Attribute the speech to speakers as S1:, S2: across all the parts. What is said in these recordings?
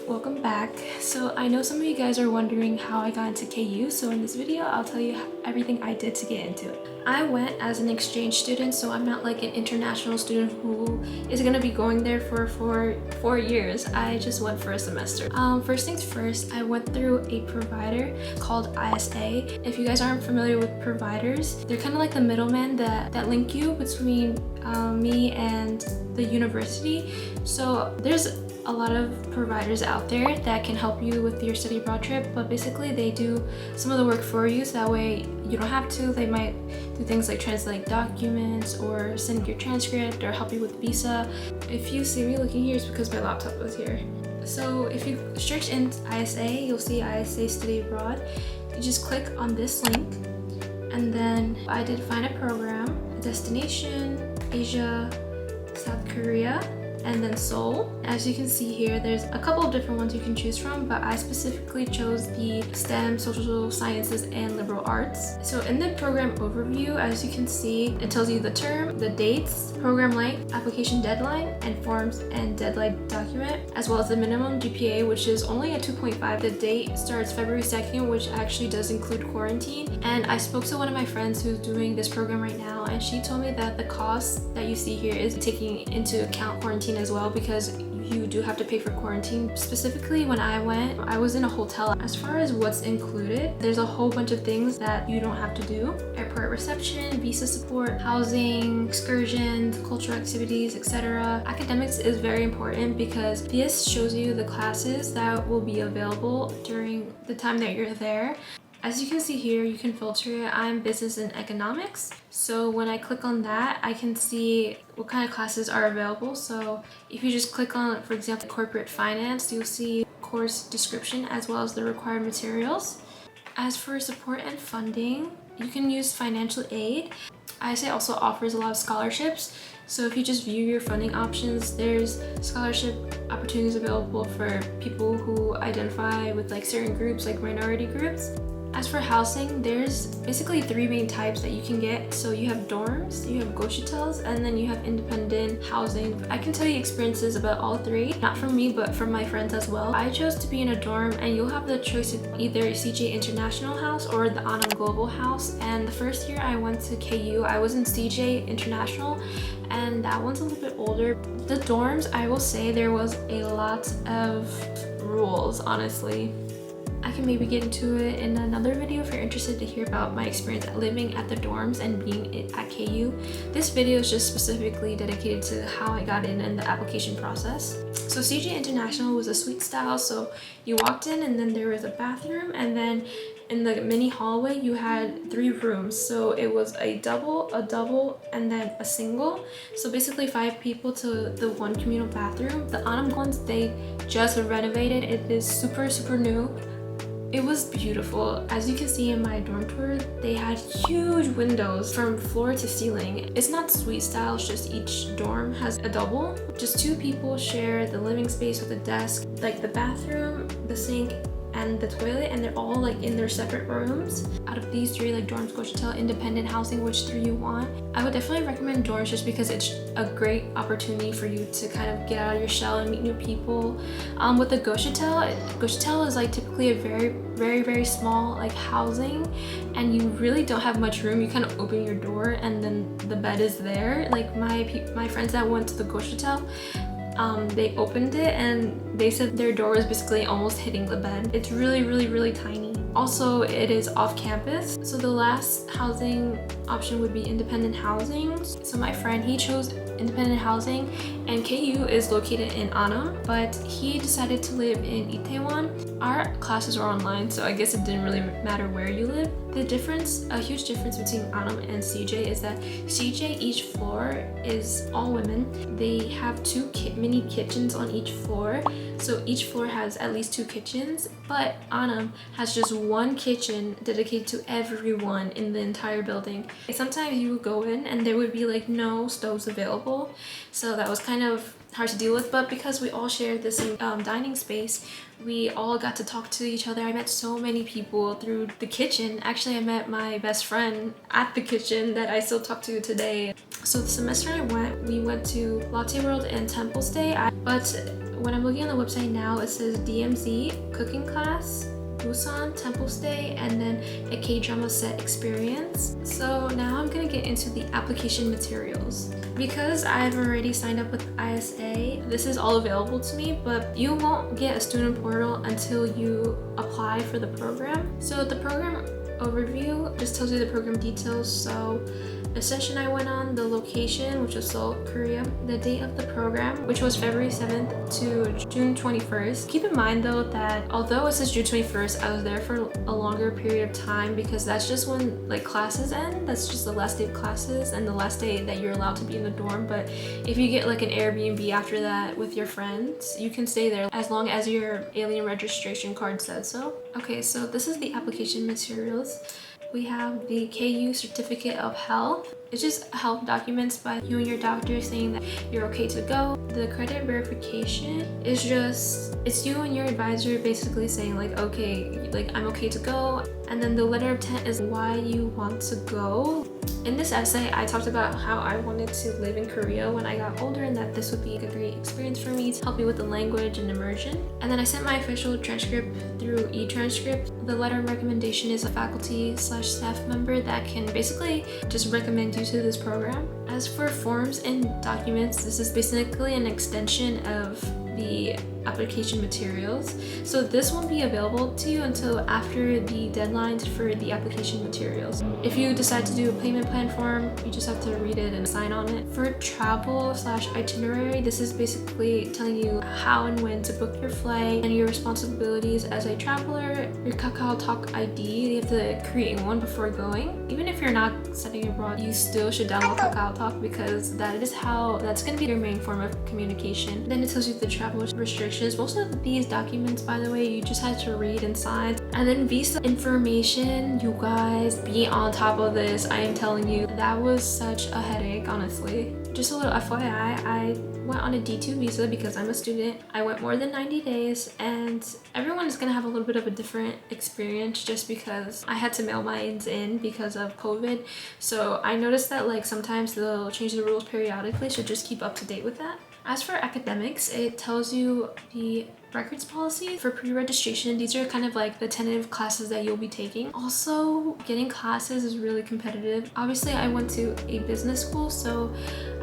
S1: Welcome back. So I know some of you guys are wondering how I got into KU, so in this video I'll tell you everything I did to get into it. I went as an exchange student, so I'm not like an international student who is going to be going there for 4 years. I just went for a semester. First things first, I went through a provider called ISA. If you guys aren't familiar with providers, they're kind of like the middlemen that link you between me and the university. So there's a lot of providers out there that can help you with your study abroad trip, but basically they do some of the work for you, so that way you don't have to. They might do things like translate documents or send your transcript or help you with visa. If you see me looking here, it's because my laptop was here. So if you search in ISA, you'll see ISA Study Abroad. You just click on this link, and then I did find a program, a destination, Asia, South Korea, and then Seoul. As you can see here, there's a couple of different ones you can choose from, but I specifically chose the STEM, social sciences, and liberal arts. So in the program overview, as you can see, it tells you the term, the dates, program length, application deadline, and forms and deadline document, as well as the minimum GPA, which is only a 2.5. The date starts February 2nd, which actually does include quarantine. And I spoke to one of my friends who's doing this program right now, and she told me that the cost that you see here is taking into account quarantine as well, because you do have to pay for quarantine. Specifically, when I went, I was in a hotel. As far as what's included, there's a whole bunch of things that you don't have to do. Airport reception, visa support, housing, excursions, cultural activities, etc. Academics is very important because this shows you the classes that will be available during the time that you're there. As you can see here, you can filter it. I'm business and economics. So when I click on that, I can see what kind of classes are available. So if you just click on, for example, corporate finance, you'll see course description as well as the required materials. As for support and funding, you can use financial aid. ISA also offers a lot of scholarships. So if you just view your funding options, there's scholarship opportunities available for people who identify with like certain groups, like minority groups. As for housing, there's basically 3 main types that you can get. So you have dorms, you have goshitels, and then you have independent housing. I can tell you experiences about all 3, not from me, but from my friends as well. I chose to be in a dorm, and you'll have the choice of either CJ International House or the Anam Global House. And the first year I went to KU, I was in CJ International, and that one's a little bit older. The dorms, I will say there was a lot of rules, honestly. I can maybe get into it in another video if you're interested to hear about my experience living at the dorms and being at KU. This video is just specifically dedicated to how I got in and the application process. So CJ International was a suite style, so you walked in and then there was a bathroom, and then in the mini hallway you had 3 rooms. So it was a double, and then a single. So basically 5 people to the 1 communal bathroom. The Anam ones, they just renovated. It is super new. It was beautiful. As you can see in my dorm tour, they had huge windows from floor to ceiling. It's not suite style, it's just each dorm has a double. Just 2 people share the living space with a desk, like the bathroom, the sink, and the toilet, and they're all like in their separate rooms. Out of these 3, like dorms, goshtel, independent housing, which 3 you want, I would definitely recommend dorms just because it's a great opportunity for you to kind of get out of your shell and meet new people. With the goshtel is like typically a very small like housing, and you really don't have much room. You kind of open your door and then the bed is there. Like my friends that went to the goshtel, they opened it and they said their door was basically almost hitting the bed. It's really tiny. Also, it is off campus. So the last housing option would be independent housing. So my friend, he chose independent housing, and KU is located in Anam, but he decided to live in Itaewon. Our classes were online, so I guess it didn't really matter where you live. The difference, a huge difference between Anam and CJ is that CJ, each floor is all women. They have 2 mini kitchens on each floor, so each floor has at least 2 kitchens, but Anam has just 1 kitchen dedicated to everyone in the entire building. Sometimes you would go in and there would be like no stoves available, so that was kind of hard to deal with, but because we all shared this dining space, we all got to talk to each other. I met so many people through the kitchen. Actually, I met my best friend at the kitchen that I still talk to today. So the semester we went to Latte World and Temple Stay, but when I'm looking on the website now, it says DMZ, cooking class, Busan, temple stay, and then a K-drama set experience. So now I'm gonna get into the application materials. Because I've already signed up with ISA, this is all available to me, but you won't get a student portal until you apply for the program. So the program overview just tells you the program details. So the session I went on, the location, which was Seoul, Korea, the date of the program, which was February 7th to June 21st. Keep in mind though that although it says June 21st, I was there for a longer period of time because that's just when like classes end. That's just the last day of classes and the last day that you're allowed to be in the dorm. But if you get like an Airbnb after that with your friends, you can stay there as long as your alien registration card says so. Okay, so this is the application materials. We have the KU Certificate of Health. It's just health documents by you and your doctor saying that you're okay to go. The credit verification is just, it's you and your advisor basically saying like, okay, like I'm okay to go. And then the letter of intent is why you want to go. In this essay, I talked about how I wanted to live in Korea when I got older and that this would be a great experience for me to help me with the language and immersion. And then I sent my official transcript through e-transcript. The letter of recommendation is a faculty/staff member that can basically just recommend you to this program. As for forms and documents, this is basically an extension of the application materials. So this won't be available to you until after the deadlines for the application materials. If you decide to do a payment plan form, you just have to read it and sign on it. For travel/itinerary, this is basically telling you how and when to book your flight and your responsibilities as a traveler. Your KakaoTalk ID, you have to create one before going. Even if you're not studying abroad, you still should download KakaoTalk because that's going to be your main form of communication. Then it tells you the travel restrictions. Most of these documents, by the way, you just had to read and sign. And then visa information, you guys, be on top of this. I am telling you, that was such a headache, honestly. Just a little FYI, I went on a D2 visa because I'm a student. I went more than 90 days and everyone is gonna have a little bit of a different experience just because I had to mail mine in because of COVID. So I noticed that like sometimes they'll change the rules periodically, so just keep up to date with that. As for academics, it tells you the records policy for pre-registration. These are kind of like the tentative classes that you'll be taking. Also, getting classes is really competitive. Obviously, I went to a business school, so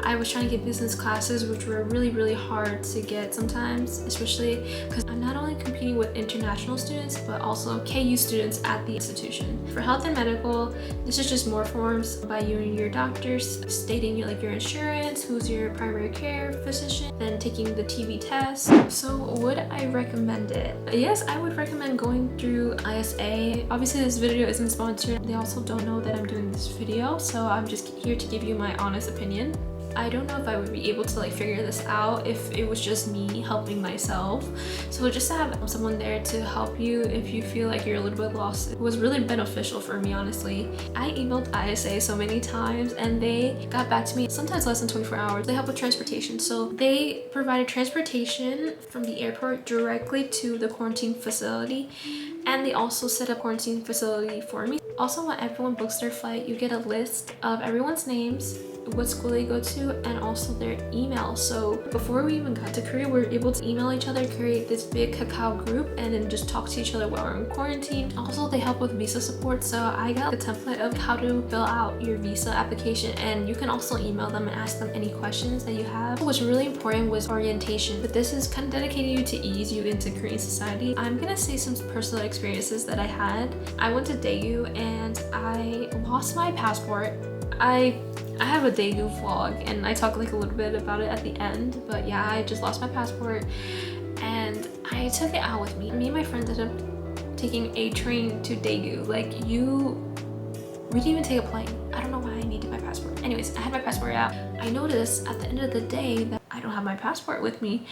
S1: I was trying to get business classes, which were really hard to get sometimes, especially because I'm not only competing with international students, but also KU students at the institution. For health and medical, this is just more forms by you and your doctors stating your insurance, who's your primary care physician, then taking the TB test. So would I recommend it? Yes, I would recommend going through ISA. Obviously, this video isn't sponsored. They also don't know that I'm doing this video, so I'm just here to give you my honest opinion. I don't know if I would be able to figure this out if it was just me helping myself. So just to have someone there to help you if you feel like you're a little bit lost, it was really beneficial for me, honestly. I emailed ISA so many times and they got back to me sometimes less than 24 hours. They help with transportation. So they provided transportation from the airport directly to the quarantine facility. And they also set up quarantine facility for me. Also, when everyone books their flight, you get a list of everyone's names, what school they go to, and also their email. So before we even got to Korea, we were able to email each other, create this big Kakao group, and then just talk to each other while we're in quarantine. Also, they help with visa support, so I got the template of how to fill out your visa application, and you can also email them and ask them any questions that you have. What's really important was orientation, but this is kind of dedicating you to ease you into Korean society. I'm gonna say some personal experiences that I had. I went to Daegu and I lost my passport. I have a Daegu vlog and I talk a little bit about it at the end, but yeah, I just lost my passport and I took it out with me. Me and my friends ended up taking a train to Daegu. We didn't even take a plane. I don't know why I needed my passport. Anyways, I had my passport out. I noticed at the end of the day that I don't have my passport with me.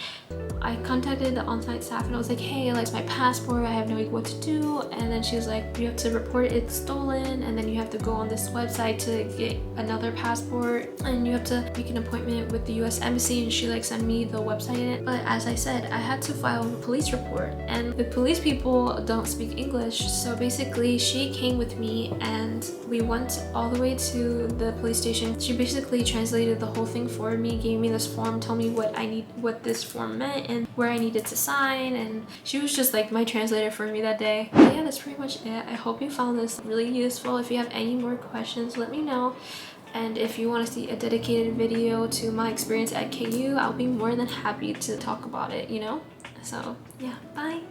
S1: I contacted the on-site staff and I was like, hey, it's my passport, I have no idea what to do. And then she was like, you have to report it's stolen, and then you have to go on this website to get another passport, and you have to make an appointment with the US Embassy, and she sent me the website. But as I said, I had to file a police report, and the police people don't speak English. So basically she came with me and we went all the way to the police station. She basically translated the whole thing for me, gave me this form, told me me what this form meant and where I needed to sign, and she was just like my translator for me that day. But yeah, that's pretty much it. I hope you found this really useful. If you have any more questions, let me know. And if you want to see a dedicated video to my experience at KU, I'll be more than happy to talk about it, you know? So yeah, bye.